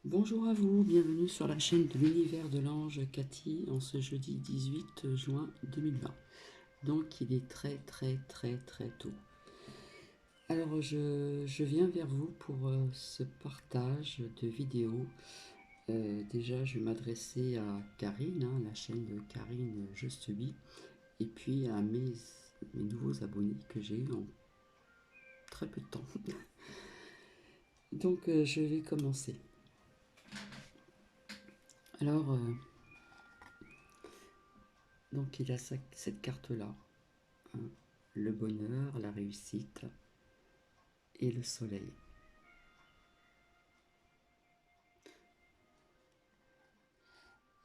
Bonjour à vous, bienvenue sur la chaîne de l'univers de l'ange Cathy en ce jeudi 18 juin 2020. Donc il est très tôt. Alors je viens vers vous pour ce partage de vidéos. Déjà je vais m'adresser à Karine, la chaîne de Karine Just Be, et puis à mes nouveaux abonnés que j'ai eu en très peu de temps. Donc je vais commencer. Alors, donc il a cette carte-là, hein, le bonheur, la réussite et le soleil.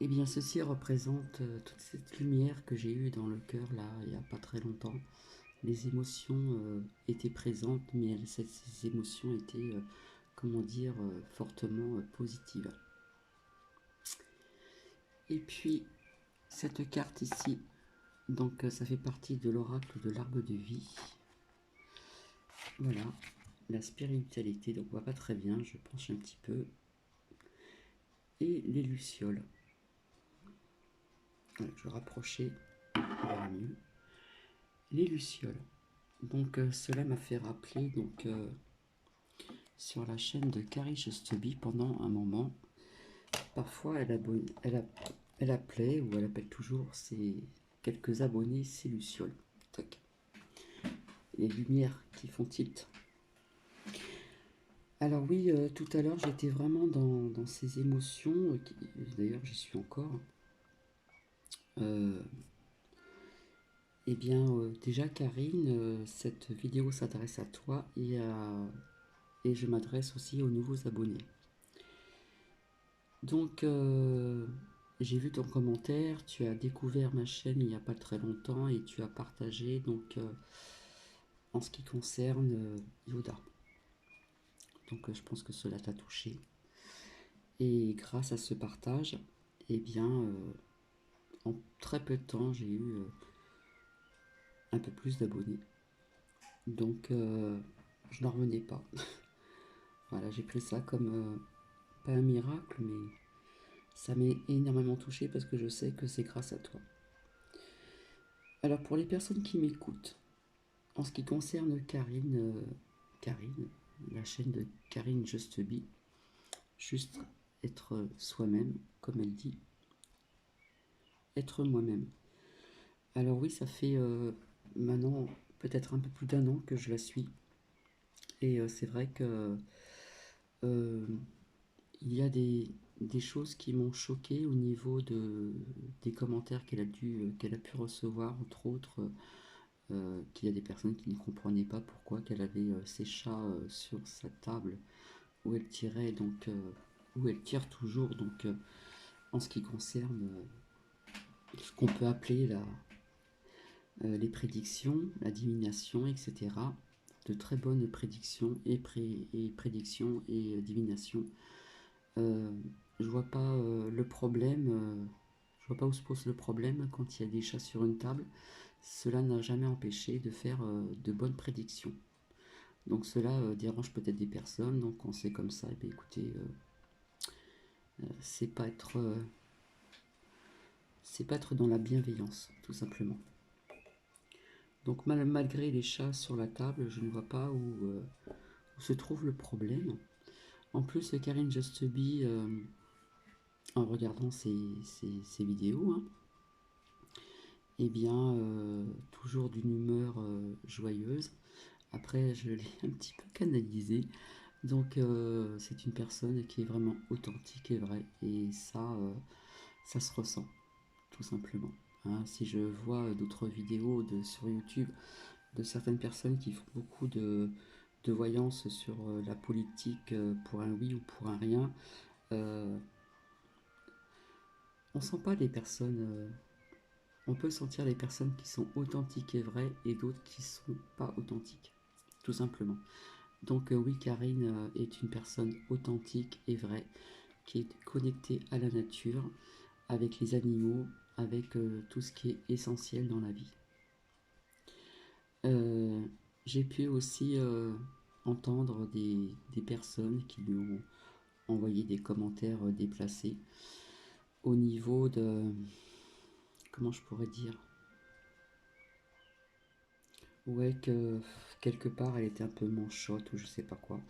Et bien ceci représente toute cette lumière que j'ai eue dans le cœur là, il n'y a pas très longtemps. Les émotions étaient présentes, mais ces émotions étaient, comment dire, fortement positives. Et puis, cette carte ici, donc ça fait partie de l'oracle de l'arbre de vie. Voilà, la spiritualité, donc on voit pas très bien, je penche un petit peu. Et les lucioles. Voilà, je vais rapprocher, on verra mieux. Les lucioles. Donc cela m'a fait rappeler donc sur la chaîne de Carrie Justeby pendant un moment. Parfois elle appelait ou elle appelle toujours ses quelques abonnés ses lucioles. Tac. Les lumières qui font tilt. Alors oui, tout à l'heure j'étais vraiment dans ces émotions, d'ailleurs j'y suis encore. Eh bien déjà Karine, cette vidéo s'adresse à toi et je m'adresse aussi aux nouveaux abonnés. Donc j'ai vu ton commentaire, tu as découvert ma chaîne il n'y a pas très longtemps et tu as partagé donc en ce qui concerne Yoda. Donc je pense que cela t'a touché. Et grâce à ce partage, eh bien en très peu de temps j'ai eu un peu plus d'abonnés. Donc je n'en revenais pas. Voilà, j'ai pris ça comme pas un miracle, mais ça m'a énormément touché parce que je sais que c'est grâce à toi. Alors pour les personnes qui m'écoutent, en ce qui concerne Karine, la chaîne de Karine Just Be, juste être soi-même, comme elle dit, être moi-même. Alors oui, ça fait maintenant peut-être un peu plus d'un an que je la suis. Et c'est vrai que euh, il y a des choses qui m'ont choqué au niveau des commentaires qu'elle a pu recevoir, entre autres, qu'il y a des personnes qui ne comprenaient pas pourquoi qu'elle avait ses chats sur sa table où elle tirait donc où elle tire toujours donc en ce qui concerne ce qu'on peut appeler les prédictions, la divination, etc. De très bonnes prédictions et prédictions et divination. Euh, je vois pas le problème. Je vois pas où se pose le problème quand il y a des chats sur une table. Cela n'a jamais empêché de faire de bonnes prédictions. Donc cela dérange peut-être des personnes, donc quand c'est comme ça, et bien écoutez, c'est pas être c'est pas être dans la bienveillance, tout simplement. Donc malgré les chats sur la table, je ne vois pas où se trouve le problème. En plus, Karine Justeby, en regardant ses vidéos, hein, eh bien, toujours d'une humeur joyeuse. Après, je l'ai un petit peu canalisée. Donc, c'est une personne qui est vraiment authentique et vraie. Et ça se ressent, tout simplement. Hein. Si je vois d'autres vidéos sur YouTube de certaines personnes qui font beaucoup de voyance sur la politique pour un oui ou pour un rien, euh, on sent pas les personnes. On peut sentir les personnes qui sont authentiques et vraies et d'autres qui sont pas authentiques, tout simplement. Donc oui, Karine est une personne authentique et vraie qui est connectée à la nature, avec les animaux, avec tout ce qui est essentiel dans la vie. Euh, j'ai pu aussi entendre des personnes qui lui ont envoyer des commentaires déplacés au niveau de... Comment je pourrais dire? Ouais, que quelque part elle était un peu manchotte ou je sais pas quoi.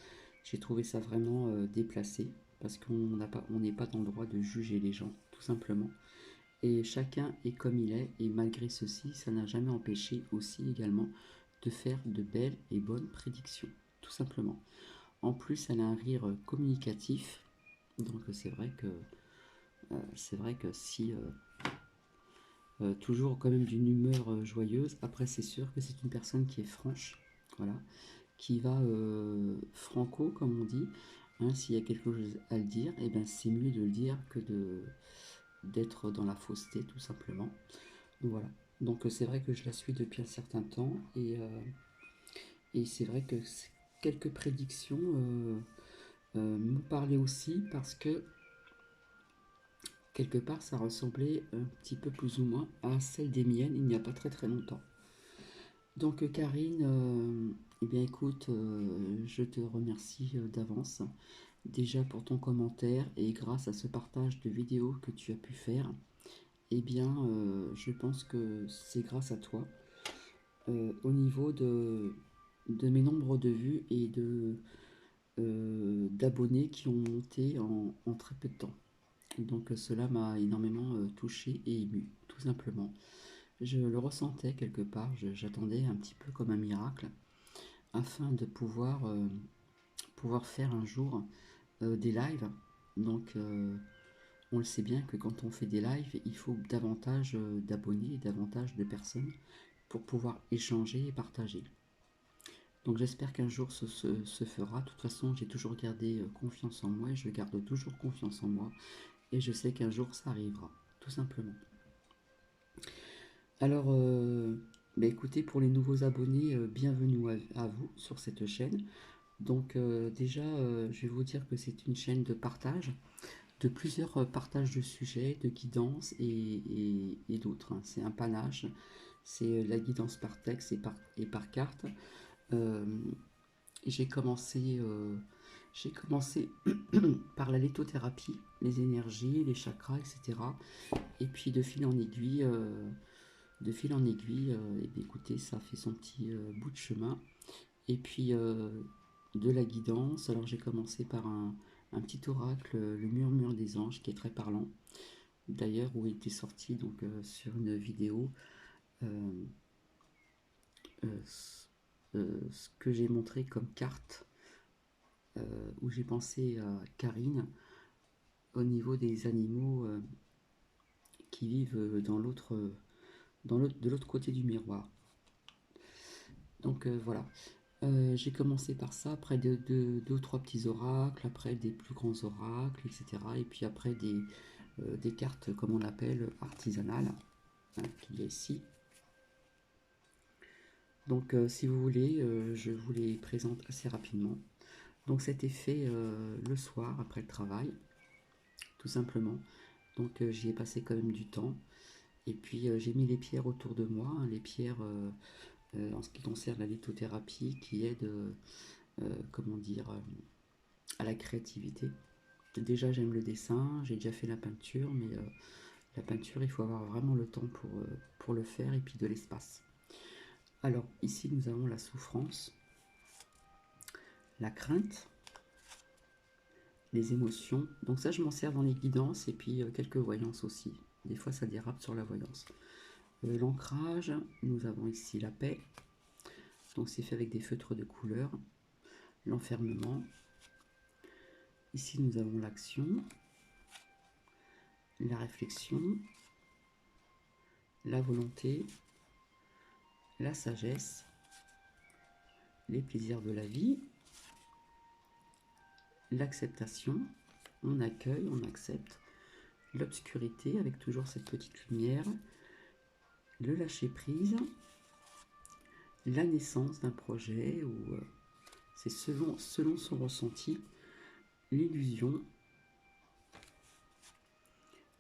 J'ai trouvé ça vraiment déplacé parce on n'est pas dans le droit de juger les gens, tout simplement. Et chacun est comme il est, et malgré ceci, ça n'a jamais empêché aussi également de faire de belles et bonnes prédictions, tout simplement. En plus, elle a un rire communicatif, donc c'est vrai que si toujours quand même d'une humeur joyeuse. Après, c'est sûr que c'est une personne qui est franche, voilà, qui va franco, comme on dit. Hein, s'il y a quelque chose à le dire, et ben c'est mieux de le dire que d'être dans la fausseté, tout simplement. Voilà. Donc c'est vrai que je la suis depuis un certain temps et c'est vrai que quelques prédictions m'ont parlé aussi parce que quelque part ça ressemblait un petit peu plus ou moins à celle des miennes il n'y a pas très très longtemps. Donc Karine, eh bien écoute, je te remercie d'avance déjà pour ton commentaire et grâce à ce partage de vidéos que tu as pu faire, eh bien je pense que c'est grâce à toi au niveau de mes nombres de vues et d'abonnés qui ont monté en très peu de temps. Donc cela m'a énormément touché et ému, tout simplement. Je le ressentais quelque part, j'attendais un petit peu comme un miracle afin de pouvoir faire un jour des lives. Donc on le sait bien que quand on fait des lives, il faut davantage d'abonnés et davantage de personnes pour pouvoir échanger et partager. Donc j'espère qu'un jour se fera. De toute façon, j'ai toujours gardé confiance en moi et je garde toujours confiance en moi. Et je sais qu'un jour ça arrivera, tout simplement. Alors, bah écoutez, pour les nouveaux abonnés, bienvenue à vous sur cette chaîne. Donc déjà, je vais vous dire que c'est une chaîne de partage, de plusieurs partages de sujets, de guidance et d'autres, hein. C'est un panache, c'est la guidance par texte et par carte. Euh, j'ai commencé, euh, j'ai commencé par la lithothérapie, les énergies, les chakras, etc. Et puis de fil en aiguille, et bien, écoutez, ça fait son petit bout de chemin. Et puis de la guidance. Alors j'ai commencé par un petit oracle, le murmure des anges, qui est très parlant. D'ailleurs, où il était sorti donc sur une vidéo euh, euh, ce que j'ai montré comme carte, où j'ai pensé à Karine au niveau des animaux qui vivent de l'autre côté du miroir. Donc voilà. J'ai commencé par ça, après deux ou trois petits oracles, après des plus grands oracles, etc. Et puis après des cartes, comme on l'appelle, artisanales, hein, qu'il y a ici. Donc si vous voulez, je vous les présente assez rapidement. Donc c'était fait le soir, après le travail, tout simplement. Donc j'y ai passé quand même du temps. Et puis j'ai mis les pierres autour de moi, hein, les pierres en ce qui concerne la lithothérapie, qui aide, comment dire, à la créativité. Déjà j'aime le dessin, j'ai déjà fait la peinture, mais la peinture il faut avoir vraiment le temps pour le faire et puis de l'espace. Alors ici nous avons la souffrance, la crainte, les émotions. Donc ça je m'en sers dans les guidances et puis quelques voyances aussi. Des fois ça dérape sur la voyance. L'ancrage, nous avons ici la paix. Donc c'est fait avec des feutres de couleur. L'enfermement. Ici nous avons l'action, la réflexion, la volonté, la sagesse, les plaisirs de la vie, l'acceptation, on accueille, on accepte, l'obscurité avec toujours cette petite lumière, le lâcher prise, la naissance d'un projet où c'est selon son ressenti, l'illusion,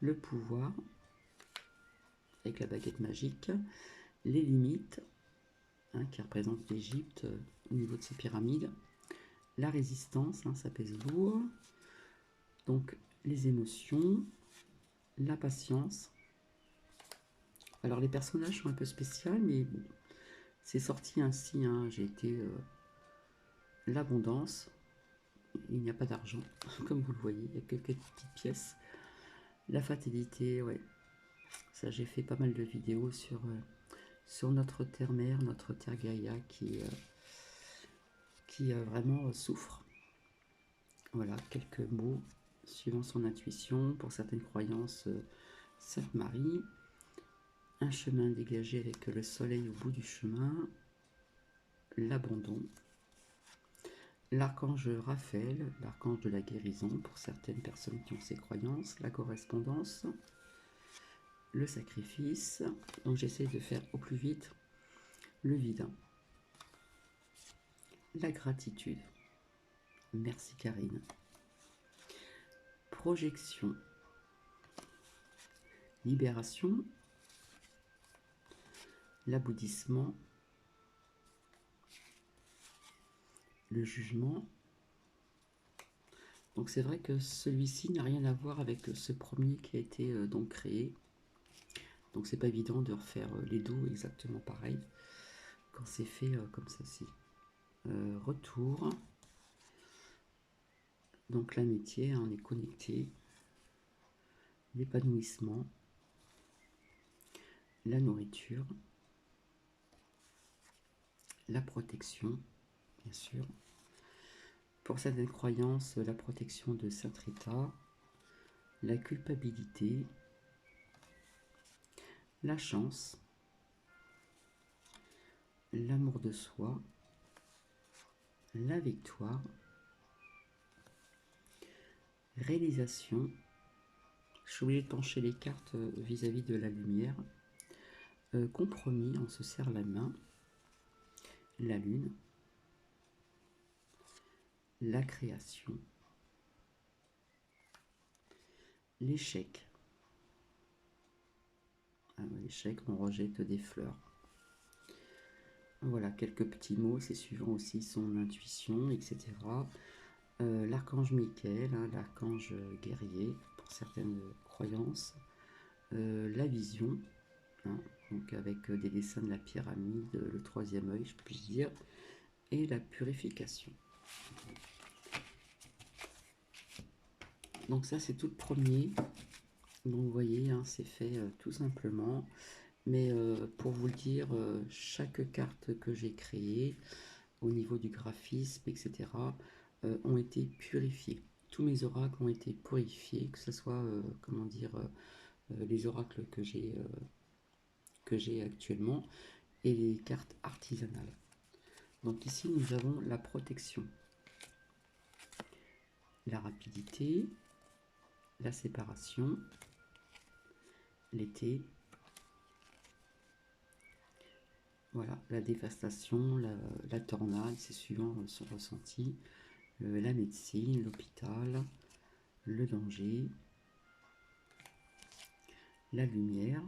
le pouvoir avec la baguette magique, les limites, hein, qui représentent l'Égypte au niveau de ses pyramides, la résistance, hein, ça pèse lourd, Donc, les émotions, la patience. Alors, les personnages sont un peu spéciaux, mais bon, c'est sorti ainsi, hein. J'ai été l'abondance. Il n'y a pas d'argent, comme vous le voyez, il y a quelques petites pièces. La fatalité, ouais. Ça, j'ai fait pas mal de vidéos sur notre terre-mère, notre terre Gaïa qui vraiment souffre. Voilà, quelques mots suivant son intuition. Pour certaines croyances, Sainte Marie. Un chemin dégagé avec le soleil au bout du chemin. L'abandon. L'archange Raphaël, l'archange de la guérison pour certaines personnes qui ont ces croyances. La correspondance. Le sacrifice. Donc j'essaie de faire au plus vite le vide. La gratitude. Merci Karine. Projection. Libération. L'aboutissement. Le jugement. Donc c'est vrai que celui-ci n'a rien à voir avec ce premier qui a été donc créé. Donc c'est pas évident de refaire les dos exactement pareil quand c'est fait comme ceci. Retour. Donc l'amitié, hein, on est connecté. L'épanouissement. La nourriture. La protection, bien sûr. Pour certaines croyances, la protection de Sainte Rita. La culpabilité. La chance. L'amour de soi. La victoire. Réalisation. Je suis obligée de pencher les cartes vis-à-vis de la lumière. Compromis, on se serre la main. La lune. La création. L'échec. Ah, l'échec, on rejette des fleurs. Voilà, quelques petits mots, c'est suivant aussi son intuition, etc. L'archange Michael, hein, l'archange guerrier, pour certaines croyances. La vision, hein, donc avec des dessins de la pyramide, le troisième œil, je puis dire, et la purification. Donc ça, c'est tout le premier. Donc vous voyez, hein, c'est fait tout simplement. Mais pour vous le dire, chaque carte que j'ai créée, au niveau du graphisme, etc., ont été purifiées. Tous mes oracles ont été purifiés, que ce soit, comment dire, les oracles que j'ai actuellement et les cartes artisanales. Donc ici, nous avons la protection, la rapidité, la séparation, l'été, voilà, la dévastation, la tornade, c'est suivant son ressenti, la médecine, l'hôpital, le danger, la lumière,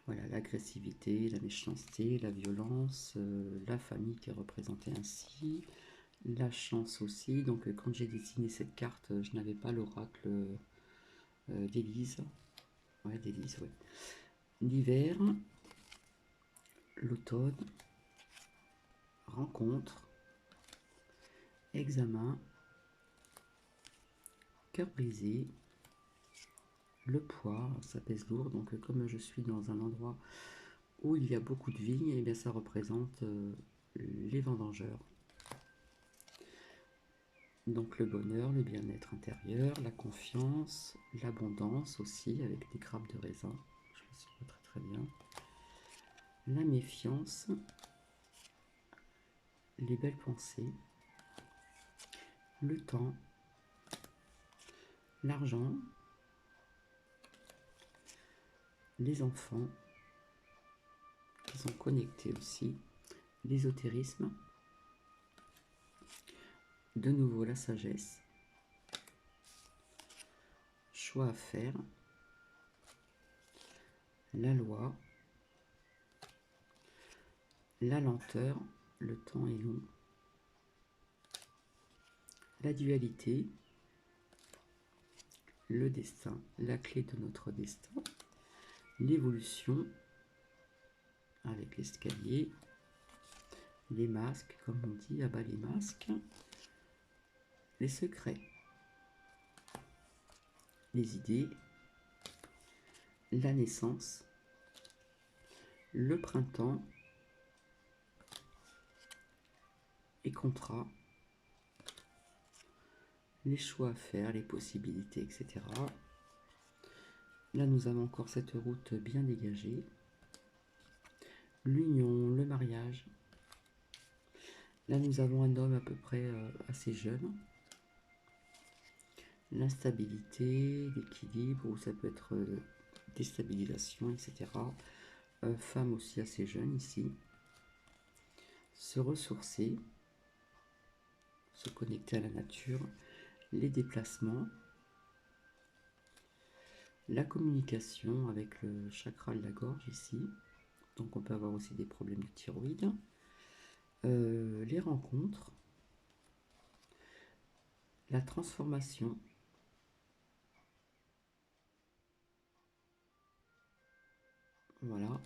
voilà, l'agressivité, la méchanceté, la violence, la famille qui est représentée ainsi, la chance aussi. Donc quand j'ai dessiné cette carte, je n'avais pas l'oracle d'Élise. Ouais, d'Élise, ouais. L'hiver, l'automne, rencontre, examen, cœur brisé, le poids, ça pèse lourd. Donc comme je suis dans un endroit où il y a beaucoup de vignes, et bien ça représente les vendangeurs. Donc le bonheur, le bien-être intérieur, la confiance, l'abondance aussi avec des grappes de raisin. Je le sais pas très très bien. La méfiance, les belles pensées, le temps, l'argent, les enfants qui sont connectés aussi, l'ésotérisme, de nouveau la sagesse, choix à faire, la loi, la lenteur, le temps est long, la dualité, le destin, la clé de notre destin, l'évolution avec l'escalier, les masques, comme on dit, à bas les masques, les secrets, les idées, la naissance, le printemps et contrat, les choix à faire, les possibilités, etc. Là, nous avons encore cette route bien dégagée. L'union, le mariage. Là, nous avons un homme à peu près assez jeune. L'instabilité, l'équilibre, ou ça peut être déstabilisation, etc. Femme aussi assez jeune ici. Se ressourcer, se connecter à la nature, les déplacements, la communication avec le chakra de la gorge ici. Donc on peut avoir aussi des problèmes de thyroïde. Les rencontres, la transformation, voilà.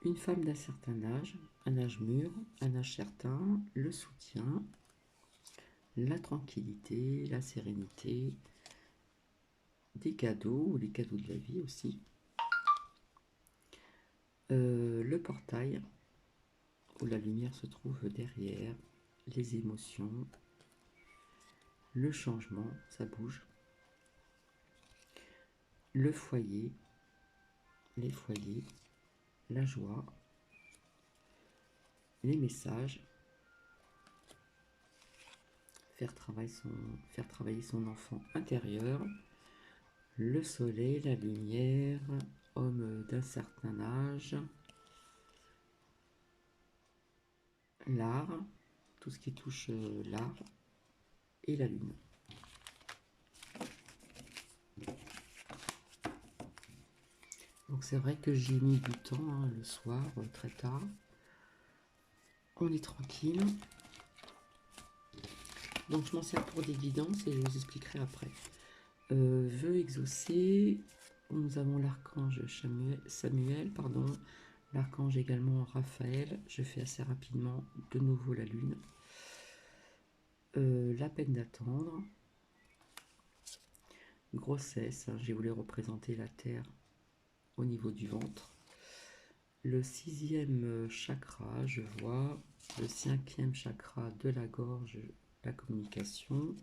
Une femme d'un certain âge, un âge mûr, un âge certain, le soutien, la tranquillité, la sérénité, des cadeaux, ou les cadeaux de la vie aussi. Le portail, où la lumière se trouve derrière, les émotions, le changement, ça bouge. Le foyer, les foyers, la joie, les messages, faire travailler son enfant intérieur, le soleil, la lumière, homme d'un certain âge, l'art, tout ce qui touche l'art, et la lune. Donc c'est vrai que j'ai mis du temps hein, le soir, très tard. On est tranquille. Donc je m'en sers pour des guidances et je vous expliquerai après. Vœux exaucés. Nous avons l'archange Samuel, pardon. L'archange également Raphaël. Je fais assez rapidement de nouveau la lune. La peine d'attendre. Grossesse, hein, j'ai voulu représenter la terre au niveau du ventre. Le 6e chakra, je vois. Le 5e chakra de la gorge, la communication.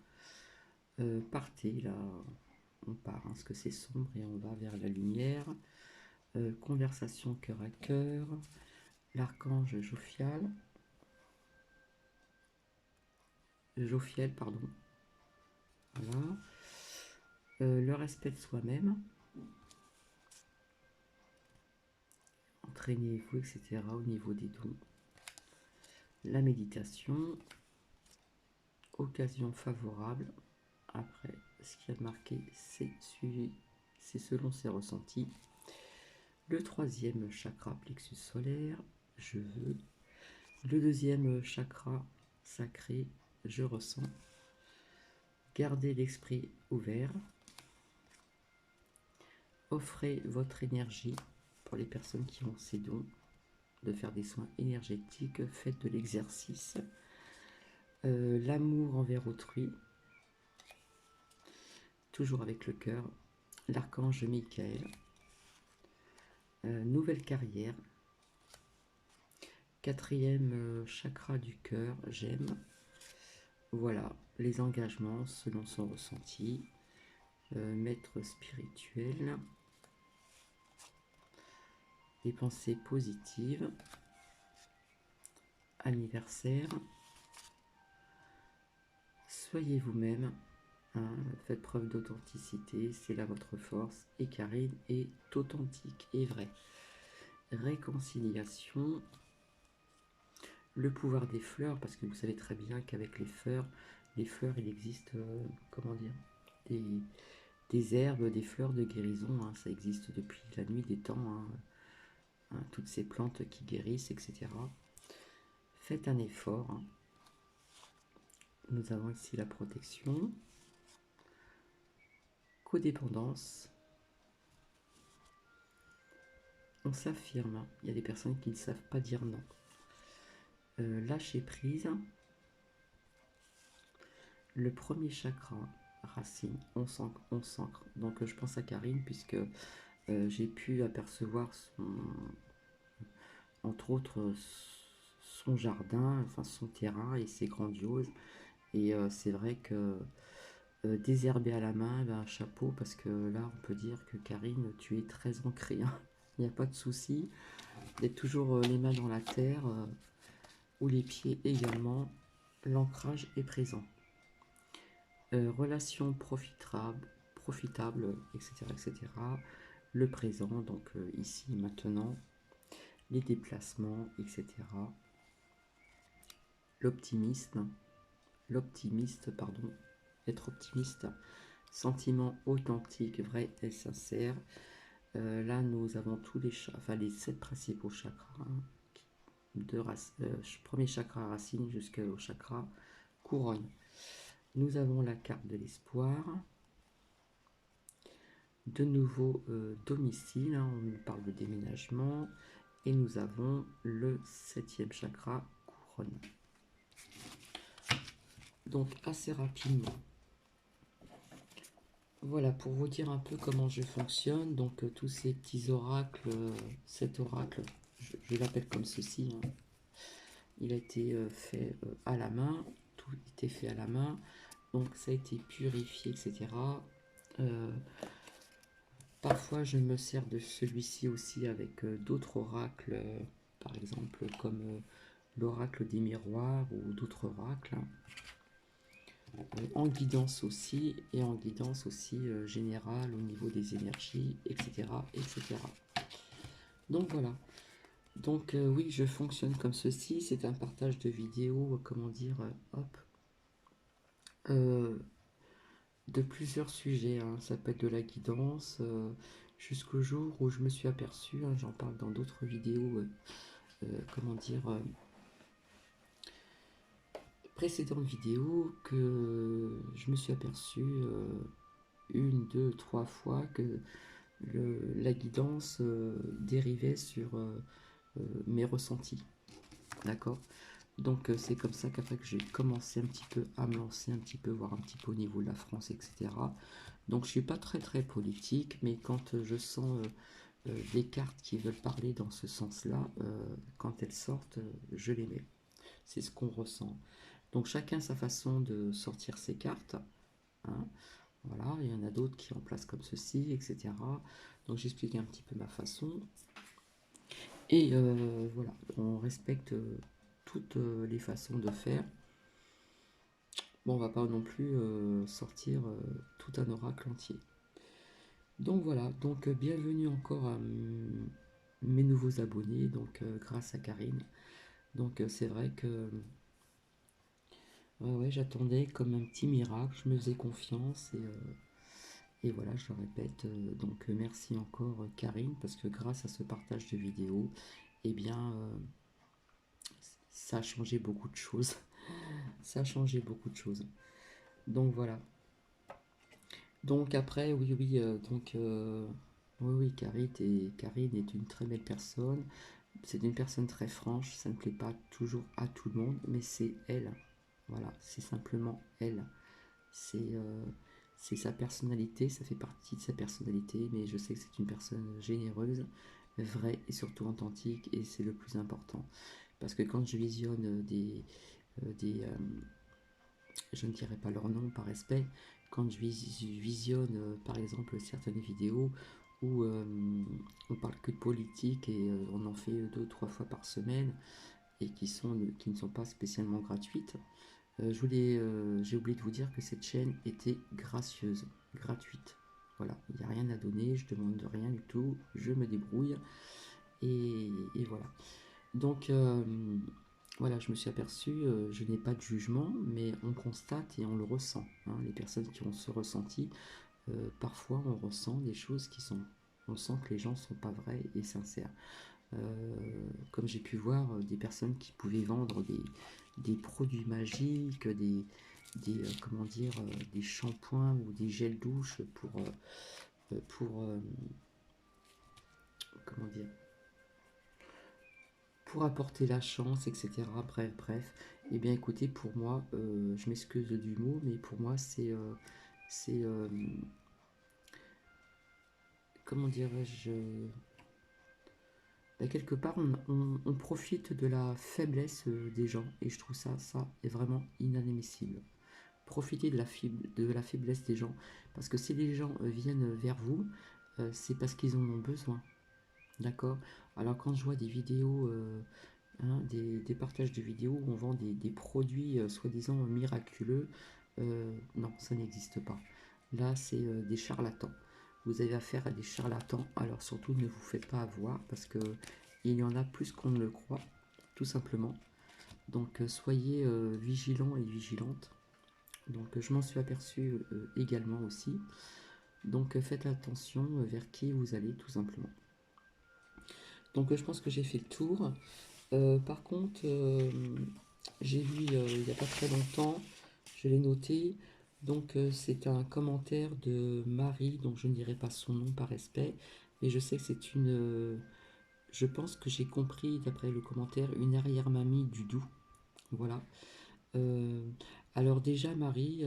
Partez, là, on part, hein, parce que c'est sombre et on va vers la lumière. Conversation cœur à cœur. L'archange Jophiel, pardon. Voilà. Le respect de soi-même. Entraînez-vous, etc. au niveau des dons. La méditation. Occasion favorable. Après, ce qui a marqué, c'est suivi, c'est selon ses ressentis. Le 3e chakra, plexus solaire, je veux. Le 2e chakra, sacré, je ressens. Gardez l'esprit ouvert. Offrez votre énergie pour les personnes qui ont ces dons de faire des soins énergétiques. Faites de l'exercice. L'amour envers autrui. Toujours avec le cœur. L'archange Michael. Nouvelle carrière. 4e chakra du cœur, j'aime. Voilà, les engagements selon son ressenti. Maître spirituel. Les pensées positives. Anniversaire. Soyez vous-même. Hein, faites preuve d'authenticité, c'est là votre force. Et Karine est authentique et vraie. Réconciliation. Le pouvoir des fleurs, parce que vous savez très bien qu'avec les fleurs, il existe, comment dire, des herbes, des fleurs de guérison, hein, ça existe depuis la nuit des temps, hein, toutes ces plantes qui guérissent, etc. Faites un effort, hein. Nous avons ici la protection, codépendance. On s'affirme. Il y a des personnes qui ne savent pas dire non. Lâcher prise. Le premier chakra, racine, on s'ancre. Donc je pense à Karine puisque j'ai pu apercevoir entre autres son jardin, enfin son terrain, et c'est grandiose. Et c'est vrai que désherber à la main, ben, chapeau, parce que là on peut dire que Karine, tu es très ancrée, hein. Il n'y a pas de souci d'être toujours les mains dans la terre ou les pieds également. L'ancrage est présent. Relations profitables, etc., etc. Le présent, donc ici, maintenant, les déplacements, etc. L'optimiste, pardon, être optimiste, sentiment authentique, vrai et sincère. Là, nous avons tous les 7 principaux chakras, hein, premier chakra racine jusqu'au chakra couronne. Nous avons la carte de l'espoir. De nouveau domicile, hein, on nous parle de déménagement. Et nous avons le 7e chakra couronne. Donc assez rapidement. Voilà, pour vous dire un peu comment je fonctionne. Donc tous ces petits oracles, cet oracle, je l'appelle comme ceci, hein. Il a été fait à la main, tout était fait à la main. Donc ça a été purifié, etc. Parfois, je me sers de celui-ci aussi avec d'autres oracles, par exemple comme l'oracle des miroirs ou d'autres oracles, hein. En guidance aussi, et en guidance aussi générale au niveau des énergies, etc., etc. Donc voilà. Donc oui, je fonctionne comme ceci. C'est un partage de vidéos, comment dire, hop, de plusieurs sujets, hein. Ça peut être de la guidance jusqu'au jour où je me suis aperçu, hein, j'en parle dans d'autres vidéos, comment dire, précédentes vidéos, que je me suis aperçu une, deux, trois fois que la guidance dérivait sur mes ressentis. D'accord. Donc c'est comme ça qu'après que j'ai commencé un petit peu à me lancer un petit peu, voir un petit peu au niveau de la France, etc. Donc je suis pas très très politique, mais quand je sens des cartes qui veulent parler dans ce sens-là, quand elles sortent, je les mets. C'est ce qu'on ressent. Donc chacun sa façon de sortir ses cartes, hein. Voilà, il y en a d'autres qui en placent comme ceci, etc. Donc j'explique un petit peu ma façon. Et voilà, on respecte toutes les façons de faire. Bon, on va pas non plus sortir tout un oracle entier. Donc voilà, donc bienvenue encore à mes nouveaux abonnés, donc grâce à Karine. Donc c'est vrai que ouais, j'attendais comme un petit miracle, je me faisais confiance et voilà, je le répète. Donc merci encore Karine, parce que grâce à ce partage de vidéos, eh bien ça a changé beaucoup de choses. Ça a changé beaucoup de choses. Donc voilà. Donc après, oui, oui, oui, Karine est une très belle personne. C'est une personne très franche. Ça ne plaît pas toujours à tout le monde, mais c'est elle. Voilà, c'est simplement elle. C'est sa personnalité, ça fait partie de sa personnalité, mais je sais que c'est une personne généreuse, vraie et surtout authentique, et c'est le plus important. Parce que quand je visionne je ne dirai pas leur nom par respect, quand je visionne par exemple certaines vidéos où on parle que de politique et on en fait 2-3 fois par semaine et qui ne sont pas spécialement gratuites, j'ai oublié de vous dire que cette chaîne était gracieuse, gratuite. Voilà, il n'y a rien à donner, je demande rien du tout, je me débrouille et voilà. Donc voilà, je me suis aperçu, je n'ai pas de jugement, mais on constate et on le ressent, hein. Les personnes qui ont ce ressenti, parfois on ressent des choses on sent que les gens ne sont pas vrais et sincères. Comme j'ai pu voir des personnes qui pouvaient vendre des produits magiques, comment dire, des shampoings ou des gels douche comment dire, pour apporter la chance, etc. Bref, bref. Eh bien, écoutez, pour moi, je m'excuse du mot, mais pour moi, c'est, comment dirais-je, bah, quelque part, on profite de la faiblesse des gens, et je trouve ça est vraiment inadmissible. Profiter de la faiblesse des gens, parce que si les gens viennent vers vous, c'est parce qu'ils en ont besoin, d'accord? Alors quand je vois des vidéos, hein, des partages de vidéos où on vend des produits soi-disant miraculeux, non, ça n'existe pas. Là, c'est des charlatans. Vous avez affaire à des charlatans, alors surtout ne vous faites pas avoir, parce que il y en a plus qu'on ne le croit, tout simplement. Donc soyez vigilants et vigilantes. Donc je m'en suis aperçu également aussi. Donc faites attention vers qui vous allez, tout simplement. Donc je pense que j'ai fait le tour. Par contre, j'ai vu il n'y a pas très longtemps, je l'ai noté, donc c'est un commentaire de Marie, donc je ne dirai pas son nom par respect, mais je sais que c'est une... je pense que j'ai compris d'après le commentaire, une arrière-mamie du Doubs. Voilà. Euh, alors déjà Marie,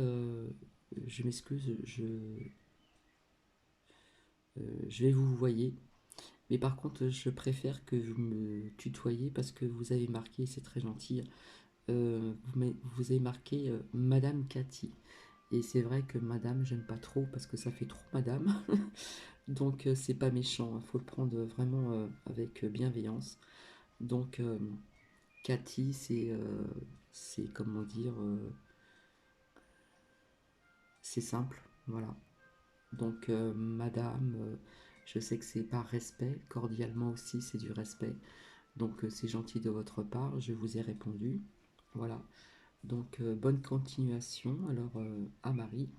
je m'excuse, je vais vous voyer. Mais par contre, je préfère que vous me tutoyez parce que vous avez marqué, c'est très gentil, vous avez marqué Madame Cathy. Et c'est vrai que Madame, j'aime pas trop parce que ça fait trop Madame. Donc c'est pas méchant, il faut le prendre vraiment avec bienveillance. Donc Cathy, c'est comment dire, c'est simple, voilà. Donc Madame, je sais que c'est par respect, cordialement aussi, c'est du respect. Donc c'est gentil de votre part, je vous ai répondu. Voilà. Donc bonne continuation alors à Marie.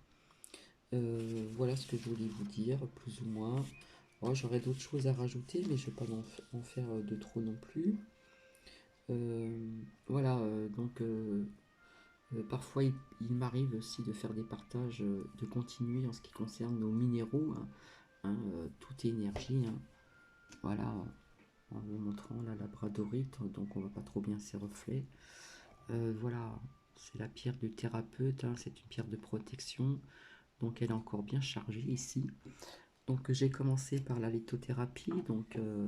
Voilà ce que je voulais vous dire, plus ou moins. Oh, j'aurais d'autres choses à rajouter, mais je ne vais pas en faire de trop non plus. Voilà, donc parfois il m'arrive aussi de faire des partages, de continuer en ce qui concerne nos minéraux, hein, hein, tout est énergie, hein. Voilà, en vous montrant la labradorite, donc on voit pas trop bien ses reflets. Voilà, c'est la pierre du thérapeute, hein, c'est une pierre de protection, donc elle est encore bien chargée ici. Donc j'ai commencé par la lithothérapie, donc euh,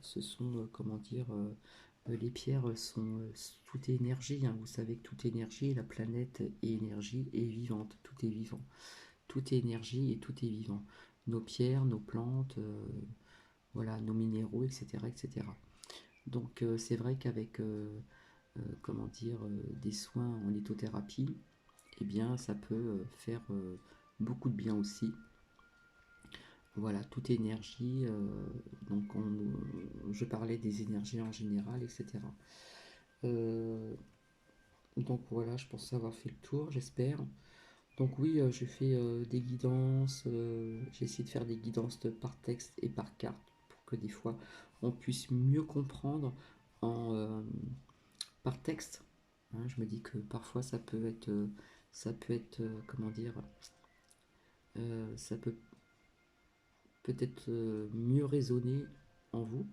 ce sont, comment dire, les pierres sont, tout est énergie, hein. Vous savez que tout est énergie, la planète est énergie et vivante, tout est vivant. Tout est énergie et tout est vivant. Nos pierres, nos plantes, voilà, nos minéraux, etc. etc. Donc c'est vrai qu'avec comment dire, des soins en lithothérapie, eh bien ça peut faire beaucoup de bien aussi. Voilà, toute énergie, donc je parlais des énergies en général, etc. Euh, donc voilà, je pense avoir fait le tour, j'espère. Donc oui, j'ai fait des guidances, j'ai essayé de faire des guidances par texte et par carte pour que des fois on puisse mieux comprendre par texte. Hein, je me dis que parfois ça peut être, comment dire, ça peut peut-être mieux résonner en vous.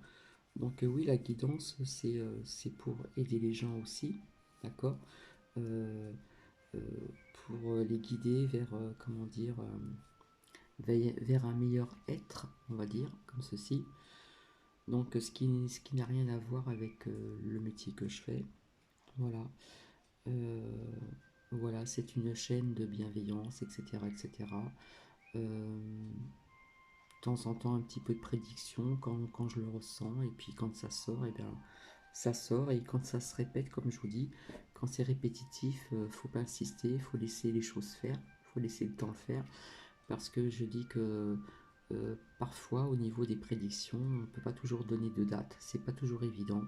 Donc oui, la guidance, c'est pour aider les gens aussi, d'accord. Euh, euh, pour les guider vers, comment dire, vers un meilleur être, on va dire, comme ceci. Donc ce qui n'a rien à voir avec le métier que je fais. Voilà. Euh, voilà, c'est une chaîne de bienveillance, etc. etc. De temps en temps, un petit peu de prédiction quand je le ressens, et puis quand ça sort, et bien ça sort, et quand ça se répète, comme je vous dis, quand c'est répétitif, faut pas insister, faut laisser les choses faire, faut laisser le temps faire, parce que je dis que parfois au niveau des prédictions, on ne peut pas toujours donner de date, c'est pas toujours évident.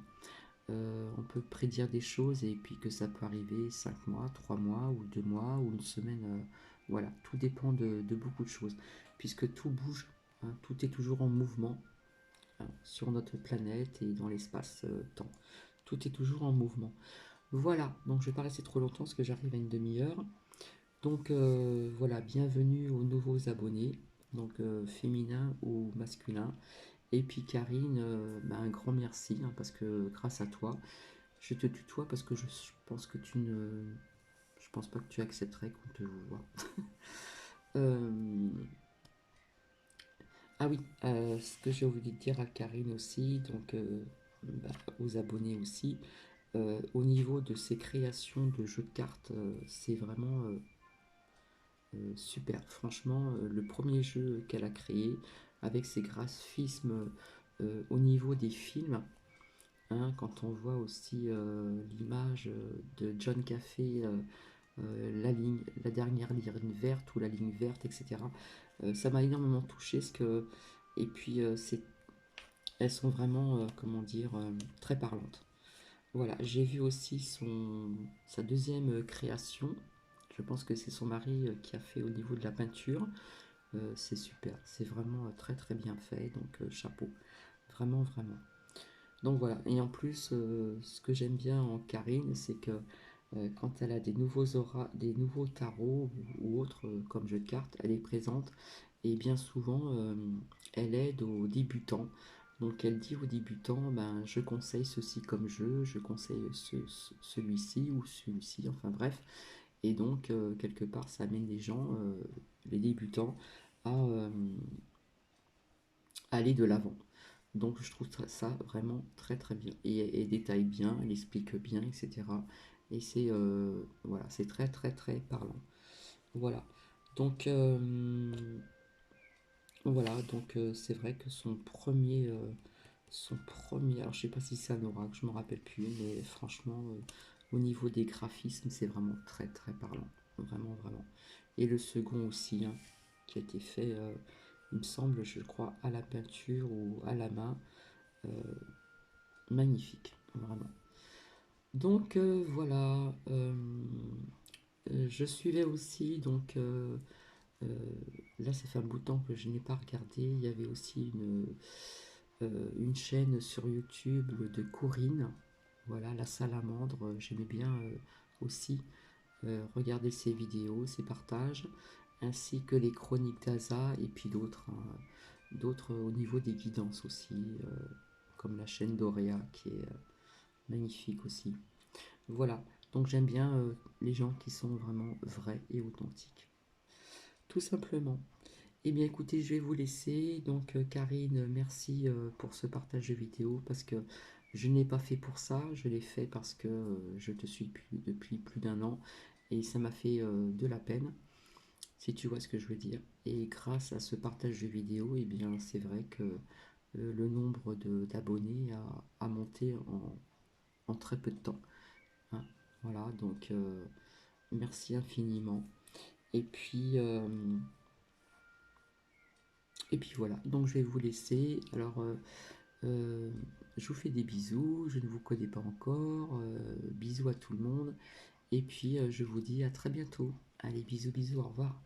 On peut prédire des choses et puis que ça peut arriver 5 mois, 3 mois ou 2 mois ou une semaine. Voilà, tout dépend de beaucoup de choses, puisque tout bouge, hein, tout est toujours en mouvement, hein, sur notre planète et dans l'espace-temps. Tout est toujours en mouvement. Voilà, donc je vais pas rester trop longtemps parce que j'arrive à une demi-heure. Donc voilà, bienvenue aux nouveaux abonnés, donc féminin ou masculin. Et puis Karine, bah, un grand merci hein, parce que grâce à toi, je te tutoie parce que je pense que tu ne, je pense pas que tu accepterais qu'on te voit. Euh, ah oui, ce que j'ai oublié de dire à Karine aussi, donc bah, aux abonnés aussi, au niveau de ses créations de jeux de cartes, c'est vraiment super. Franchement, le premier jeu qu'elle a créé, avec ses graphismes au niveau des films, hein, quand on voit aussi l'image de John Café, la dernière ligne verte ou la ligne verte, etc. Ça m'a énormément touché, et puis elles sont vraiment, comment dire, très parlantes. Voilà, j'ai vu aussi sa deuxième création. Je pense que c'est son mari qui a fait au niveau de la peinture. C'est super, c'est vraiment très très bien fait, donc chapeau, vraiment vraiment. Donc voilà, et en plus, ce que j'aime bien en Karine, c'est que quand elle a des nouveaux tarots ou autres comme jeu de cartes, elle est présente et bien souvent elle aide aux débutants. Donc elle dit aux débutants, ben, je conseille ceci comme jeu, je conseille celui-ci ou celui-ci, enfin bref. Et donc quelque part ça amène les gens, les débutants, à aller de l'avant. Donc je trouve ça vraiment très très bien. Et elle détaille bien, elle explique bien, etc. Et c'est voilà, c'est très très très parlant. Voilà. Donc voilà, donc c'est vrai que son premier, alors je sais pas si c'est un oracle, je me rappelle plus, mais franchement, au niveau des graphismes, c'est vraiment très très parlant, vraiment vraiment. Et le second aussi, hein, qui a été fait, il me semble, je crois, à la peinture ou à la main, euh, magnifique, vraiment. Donc voilà, je suivais aussi, donc euh, là ça fait un bout de temps que je n'ai pas regardé, il y avait aussi une chaîne sur YouTube de Corinne, voilà, la salamandre, j'aimais bien aussi regarder ses vidéos, ses partages, ainsi que les chroniques d'Asa et puis d'autres, hein, d'autres au niveau des guidances aussi, comme la chaîne d'Orea qui est magnifique aussi. Voilà, donc j'aime bien les gens qui sont vraiment vrais et authentiques. Tout simplement. Eh bien écoutez, je vais vous laisser. Donc Karine, merci pour ce partage de vidéo parce que je n'ai pas fait pour ça, je l'ai fait parce que je te suis depuis plus d'un an et ça m'a fait de la peine, si tu vois ce que je veux dire. Et grâce à ce partage de vidéo, eh bien c'est vrai que le nombre d'abonnés a monté en très peu de temps, hein. Voilà, donc merci infiniment. Et puis, euh, et puis voilà, donc je vais vous laisser. Alors, je vous fais des bisous, je ne vous connais pas encore. Bisous à tout le monde. Et puis, je vous dis à très bientôt. Allez, bisous, bisous, au revoir.